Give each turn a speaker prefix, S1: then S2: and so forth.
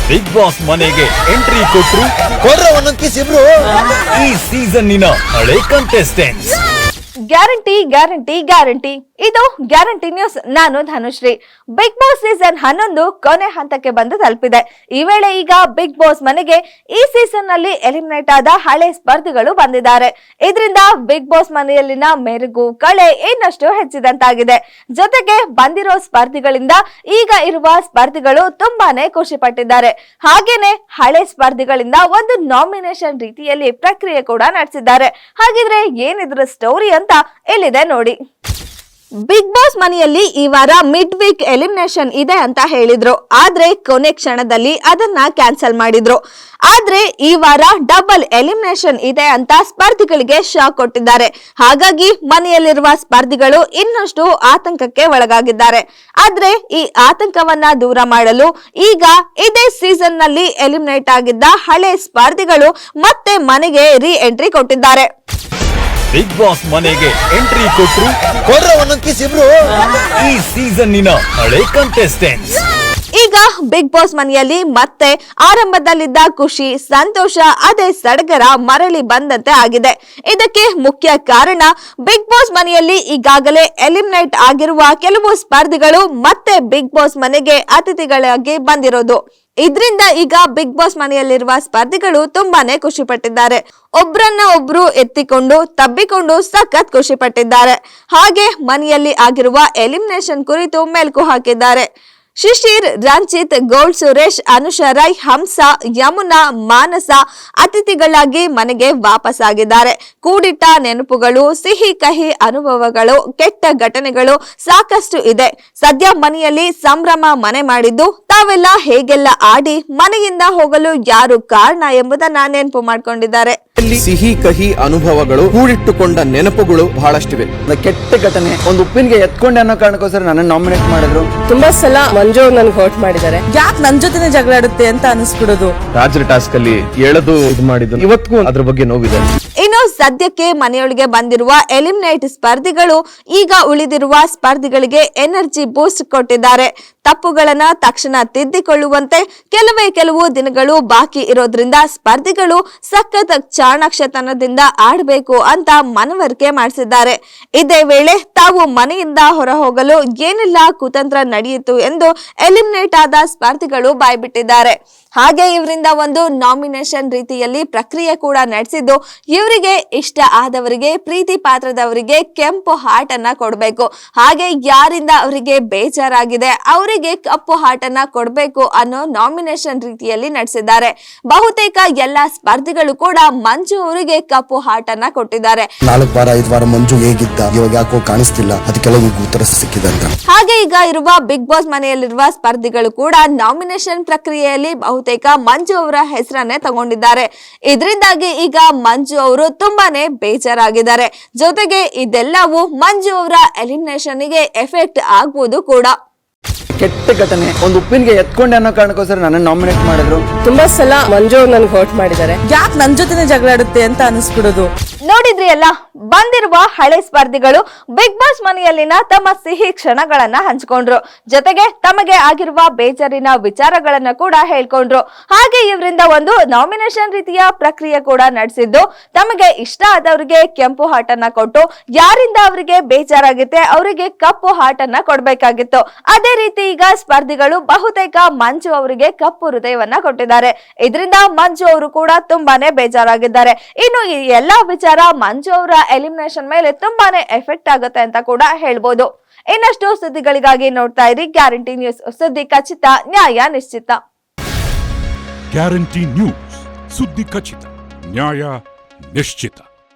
S1: Big boss ಮನೆಗೆ entry ಕೊಟ್ರು
S2: ಒಂದೊಂದ್ ಕಿಸ್ ಇಬ್ರು
S1: ಈ ಸೀಸನ್ನಿನ ಹಳೆ ಕಂಟೆಸ್ಟೆಂಟ್ಸ್.
S3: ಗ್ಯಾರಂಟಿ ಗ್ಯಾರಂಟಿ ಗ್ಯಾರಂಟಿ ಇದು ಗ್ಯಾರಂಟಿ ನ್ಯೂಸ್. ನಾನು ಧನುಶ್ರೀ. ಬಿಗ್ ಬಾಸ್ ಸೀಸನ್ 11 ಕೊನೆ ಹಂತಕ್ಕೆ ಬಂದು ತಲುಪಿದೆ. ಈ ವೇಳೆ ಈಗ ಬಿಗ್ ಬಾಸ್ ಮನೆಗೆ ಈ ಸೀಸನ್ ನಲ್ಲಿ ಎಲಿಮಿನೇಟ್ ಆದ ಹಳೆ ಸ್ಪರ್ಧಿಗಳು ಬಂದಿದ್ದಾರೆ. ಇದರಿಂದ ಬಿಗ್ ಬಾಸ್ ಮನೆಯಲ್ಲಿನ ಮೆರುಗು ಕಳೆ ಇನ್ನಷ್ಟು ಹೆಚ್ಚಿದಂತಾಗಿದೆ. ಜೊತೆಗೆ ಬಂದಿರೋ ಸ್ಪರ್ಧಿಗಳಿಂದ ಈಗ ಇರುವ ಸ್ಪರ್ಧಿಗಳು ತುಂಬಾನೇ ಖುಷಿ ಪಟ್ಟಿದ್ದಾರೆ. ಹಾಗೇನೆ ಹಳೆ ಸ್ಪರ್ಧಿಗಳಿಂದ ಒಂದು ನಾಮಿನೇಷನ್ ರೀತಿಯಲ್ಲಿ ಪ್ರಕ್ರಿಯೆ ಕೂಡ ನಡೆಸಿದ್ದಾರೆ. ಹಾಗಿದ್ರೆ ಏನಿದ್ರ ಸ್ಟೋರಿ ಅಂತ ಇಲ್ಲಿದೆ ನೋಡಿ. ಬಿಗ್ ಬಾಸ್ ಮನೆಯಲ್ಲಿ ಈ ವಾರ ಮಿಡ್ ವೀಕ್ ಎಲಿಮಿನೇಷನ್ ಇದೆ ಅಂತ ಹೇಳಿದ್ರು. ಆದ್ರೆ ಕೊನೆ ಕ್ಷಣದಲ್ಲಿ ಅದನ್ನ ಕ್ಯಾನ್ಸಲ್ ಮಾಡಿದ್ರು. ಆದ್ರೆ ಈ ವಾರ ಡಬಲ್ ಎಲಿಮಿನೇಷನ್ ಇದೆ ಅಂತ ಸ್ಪರ್ಧಿಗಳಿಗೆ ಶಾಕ್ ಕೊಟ್ಟಿದ್ದಾರೆ. ಹಾಗಾಗಿ ಮನೆಯಲ್ಲಿರುವ ಸ್ಪರ್ಧಿಗಳು ಇನ್ನಷ್ಟು ಆತಂಕಕ್ಕೆ ಒಳಗಾಗಿದ್ದಾರೆ. ಆದ್ರೆ ಈ ಆತಂಕವನ್ನ ದೂರ ಮಾಡಲು ಈಗ ಇದೇ ಸೀಸನ್ ನಲ್ಲಿ ಎಲಿಮಿನೇಟ್ ಆಗಿದ್ದ ಹಳೆ ಸ್ಪರ್ಧಿಗಳು ಮತ್ತೆ ಮನೆಗೆ ರೀ ಎಂಟ್ರಿ ಕೊಟ್ಟಿದ್ದಾರೆ.
S1: ಬಿಗ್ ಬಾಸ್ ಮನೆಗೆ ಎಂಟ್ರಿ ಕೊಟ್ರು
S2: ಒಂದೊಂದ್ ಕಿಸ್ ಇಬ್ರು
S1: ಈ ಸೀಸನ್ನಿನ ಹಳೆ ಕಂಟೆಸ್ಟೆಂಟ್ಸ್.
S3: ಈಗ ಬಿಗ್ ಬಾಸ್ ಮನೆಯಲ್ಲಿ ಮತ್ತೆ ಆರಂಭದಲ್ಲಿದ್ದ ಖುಷಿ ಸಂತೋಷ ಅದೇ ಸಡಗರ ಮರಳಿ ಬಂದಂತೆ ಆಗಿದೆ. ಇದಕ್ಕೆ ಮುಖ್ಯ ಕಾರಣ ಬಿಗ್ ಬಾಸ್ ಮನೆಯಲ್ಲಿ ಈಗಾಗಲೇ ಎಲಿಮಿನೇಟ್ ಆಗಿರುವ ಕೆಲವು ಸ್ಪರ್ಧಿಗಳು ಮತ್ತೆ ಬಿಗ್ ಬಾಸ್ ಮನೆಗೆ ಅತಿಥಿಗಳಾಗಿ ಬಂದಿರೋದು. ಇದರಿಂದ ಈಗ ಬಿಗ್ ಬಾಸ್ ಮನೆಯಲ್ಲಿರುವ ಸ್ಪರ್ಧಿಗಳು ತುಂಬಾನೇ ಖುಷಿ ಪಟ್ಟಿದ್ದಾರೆ. ಒಬ್ರನ್ನ ಒಬ್ರು ಎತ್ತಿಕೊಂಡು ತಬ್ಬಿಕೊಂಡು ಸಖತ್ ಖುಷಿ ಪಟ್ಟಿದ್ದಾರೆ. ಹಾಗೆ ಮನೆಯಲ್ಲಿ ಆಗಿರುವ ಎಲಿಮಿನೇಷನ್ ಕುರಿತು ಮೆಲುಕು ಹಾಕಿದ್ದಾರೆ. ಶಿಶಿರ್, ರಂಜಿತ್, ಗೋಲ್ಡ್, ಸುರೇಶ್, ಅನುಷಾ ರೈ, ಹಂಸ, ಯಮುನಾ, ಮಾನಸ ಅತಿಥಿಗಳಾಗಿ ಮನೆಗೆ ವಾಪಸ್ ಆಗಿದ್ದಾರೆ. ಕೂಡಿಟ್ಟ ನೆನಪುಗಳು, ಸಿಹಿ ಕಹಿ ಅನುಭವಗಳು, ಕೆಟ್ಟ ಘಟನೆಗಳು ಸಾಕಷ್ಟು ಇದೆ. ಸದ್ಯ ಮನೆಯಲ್ಲಿ ಸಂಭ್ರಮ ಮನೆ ಮಾಡಿದ್ದು ತಾವೆಲ್ಲ ಹೇಗೆಲ್ಲ ಆಡಿ ಮನೆಯಿಂದ ಹೋಗಲು ಯಾರು ಕಾರಣ ಎಂಬುದನ್ನ ನೆನಪು ಮಾಡ್ಕೊಂಡಿದ್ದಾರೆ.
S4: ಸಿಹಿ ಕಹಿ ಅನುಭವಗಳು, ಕೂಡಿಟ್ಟುಕೊಂಡ ನೆನಪುಗಳು ಬಹಳಷ್ಟಿವೆ.
S5: ಕೆಟ್ಟ ಘಟನೆ, ಒಂದು ಉಪ್ಪಿನಿಗೆ ಎತ್ಕೊಂಡೆ ಅನ್ನೋ ಕಾರಣಕ್ಕೋಸ್ಕರ ನನ್ನ ನಾಮಿನೇಟ್ ಮಾಡಿದ್ರು.
S6: ತುಂಬಾ ಸಲ ಮಂಜು ನನ್ಗೆ ಹರ್ಟ್ ಮಾಡಿದ್ದಾರೆ. ಯಾಕೆ ನನ್ ಜೊತೆನೆ ಜಗಳ ಆಡುತ್ತೆ ಅಂತ ಅನಿಸ್ಬಿಡೋದು.
S4: ರಾಜರ ಟಾಸ್ಕ್ ಅಲ್ಲಿ ಎಳೆದು ಇದು ಮಾಡಿದ್ರು. ಇವತ್ತಿಗೂ ಅದ್ರ ಬಗ್ಗೆ ನೋವಿದೆ.
S3: ಇನ್ನು ಸದ್ಯಕ್ಕೆ ಮನೆಯೊಳಗೆ ಬಂದಿರುವ ಎಲಿಮಿನೇಟ್ ಸ್ಪರ್ಧಿಗಳು ಈಗ ಉಳಿದಿರುವ ಸ್ಪರ್ಧಿಗಳಿಗೆ ಎನರ್ಜಿ ಬೂಸ್ಟ್ ಕೊಟ್ಟಿದ್ದಾರೆ. ತಪ್ಪುಗಳನ್ನ ತಕ್ಷಣ ತಿದ್ದಿಕೊಳ್ಳುವಂತೆ ಕೆಲವು ದಿನಗಳು ಬಾಕಿ ಇರೋದ್ರಿಂದ ಸ್ಪರ್ಧಿಗಳು ಸಖತ್ ಚಾಣಾಕ್ಷತನದಿಂದ ಆಡಬೇಕು ಅಂತ ಮನವರಿಕೆ ಮಾಡಿಸಿದ್ದಾರೆ. ಇದೇ ವೇಳೆ ತಾವು ಮನೆಯಿಂದ ಹೊರ ಹೋಗಲು ಏನೆಲ್ಲ ಕುತಂತ್ರ ನಡೆಯಿತು ಎಂದು ಎಲಿಮಿನೇಟ್ ಆದ ಸ್ಪರ್ಧಿಗಳು ಬಾಯ್ಬಿಟ್ಟಿದ್ದಾರೆ. ಹಾಗೆ ಇವರಿಂದ ಒಂದು ನಾಮಿನೇಷನ್ ರೀತಿಯಲ್ಲಿ ಪ್ರಕ್ರಿಯೆ ಕೂಡ ನಡೆಸಿದ್ದು ಇವರಿಗೆ ಇಷ್ಟ ಆದವರಿಗೆ ಪ್ರೀತಿ ಪಾತ್ರದವರಿಗೆ ಕೆಂಪು ಹಾರ್ಟ್ ಅನ್ನ ಕೊಡಬೇಕು. ಹಾಗೆ ಯಾರಿಂದ ಅವರಿಗೆ ಬೇಜಾರಾಗಿದೆ ಅವರಿಗೆ ಕಪ್ಪು ಹಾರ್ಟ್ ಅನ್ನ ಕೊಡಬೇಕು ಅನ್ನೋ ನಾಮಿನೇಷನ್ ರೀತಿಯಲ್ಲಿ ನಡೆಸಿದ್ದಾರೆ. ಬಹುತೇಕ ಎಲ್ಲಾ ಸ್ಪರ್ಧಿಗಳು ಕೂಡ ಮಂಜು ಅವರಿಗೆ ಕಪ್ಪು ಹಾರ್ಟ್ ಅನ್ನ ಕೊಟ್ಟಿದ್ದಾರೆ.
S2: 4 ವಾರ 5 ವಾರ ಮಂಜು ಹೇಗಿದ್ದ, ಇವಾಗ ಯಾಕೋ ಕಾಣಿಸ್ತಿಲ್ಲ, ಅದಕ್ಕೆಲ್ಲ ಉತ್ತರ ಸಿಕ್ಕಿದೆ ಅಂತ.
S3: ಹಾಗೆ ಈಗ ಇರುವ ಬಿಗ್ ಬಾಸ್ ಮನೆಯಲ್ಲಿರುವ ಸ್ಪರ್ಧಿಗಳು ಕೂಡ ನಾಮಿನೇಷನ್ ಪ್ರಕ್ರಿಯೆಯಲ್ಲಿ ಬಹುತೇಕ ಮಂಜು ಅವರ ಹೆಸರನ್ನೇ ತಗೊಂಡಿದ್ದಾರೆ. ಇದರಿಂದಾಗಿ ಈಗ ಮಂಜು ಅವರು ತುಂಬಾನೇ ಬೇಜಾರಾಗಿದ್ದಾರೆ. ಜೊತೆಗೆ ಇದೆಲ್ಲವೂ ಮಂಜು ಅವರ ಎಲಿಮಿನೇಷನ್ ಗೆ ಎಫೆಕ್ಟ್ ಆಗ್ಬೋದು ಕೂಡ.
S5: ಕೆಟ್ಟ ಘಟನೆ, ಒಂದು ಉಪ್ಪಿನಿಗೆ ಎತ್ಕೊಂಡೆ ಅನ್ನೋ ಕಾರಣಕ್ಕೋಸ್ಕರ ನನ್ನ ನಾಮಿನೇಟ್ ಮಾಡಿದ್ರು.
S6: ತುಂಬಾ ಸಲ ಮಂಜು ನನ್ಗೆ ಹರ್ಟ್ ಮಾಡಿದ್ದಾರೆ. ಯಾಕೆ ನನ್ ಜೊತೆನೆ ಜಗಳ ಆಡುತ್ತೆ ಅಂತ ಅನಿಸ್ಬಿಡೋದು.
S3: ನೋಡಿದ್ರಿ ಅಲ್ಲ, ಬಂದಿರುವ ಹಳೆ ಸ್ಪರ್ಧಿಗಳು ಬಿಗ್ ಬಾಸ್ ಮನೆಯಲ್ಲಿನ ತಮ್ಮ ಸಿಹಿ ಕ್ಷಣಗಳನ್ನ ಹಂಚಿಕೊಂಡ್ರು. ಜೊತೆಗೆ ತಮಗೆ ಆಗಿರುವ ಬೇಜಾರಿನ ವಿಚಾರಗಳನ್ನ ಕೂಡ ಹೇಳ್ಕೊಂಡ್ರು. ಹಾಗೆ ಇವರಿಂದ ಒಂದು ನಾಮಿನೇಷನ್ ರೀತಿಯ ಪ್ರಕ್ರಿಯೆ ಕೂಡ ನಡೆಸಿದ್ದು ತಮಗೆ ಇಷ್ಟ ಆದವರಿಗೆ ಕೆಂಪು ಹಾರ್ಟ್ ಅನ್ನ ಕೊಟ್ಟು ಯಾರಿಂದ ಅವರಿಗೆ ಬೇಜಾರಾಗುತ್ತೆ ಅವರಿಗೆ ಕಪ್ಪು ಹಾರ್ಟ್ ಅನ್ನ ಕೊಡ್ಬೇಕಾಗಿತ್ತು. ಅದೇ ರೀತಿ ಈಗ ಸ್ಪರ್ಧಿಗಳು ಬಹುತೇಕ ಮಂಜು ಅವರಿಗೆ ಕಪ್ಪು ಹೃದಯವನ್ನ ಕೊಟ್ಟಿದ್ದಾರೆ. ಇದರಿಂದ ಮಂಜು ಅವರು ಕೂಡ ತುಂಬಾನೇ ಬೇಜಾರಾಗಿದ್ದಾರೆ. ಇನ್ನು ಈ ಎಲ್ಲಾ ವಿಚಾರ ಮಂಜು ಅವರ ಎಲಿಮಿನೇಷನ್ ಮೇಲೆ ತುಂಬಾನೇ ಎಫೆಕ್ಟ್ ಆಗುತ್ತೆ ಅಂತ ಕೂಡ ಹೇಳ್ಬೋದು. ಇನ್ನಷ್ಟು ಸುದ್ದಿಗಳಿಗಾಗಿ ನೋಡ್ತಾ ಇರಿ ಗ್ಯಾರಂಟಿ ನ್ಯೂಸ್. ಸುದ್ದಿ ಖಚಿತ, ನ್ಯಾಯ ನಿಶ್ಚಿತ.
S7: ಗ್ಯಾರಂಟಿ ನ್ಯೂಸ್, ಸುದ್ದಿ ಖಚಿತ, ನ್ಯಾಯ ನಿಶ್ಚಿತ.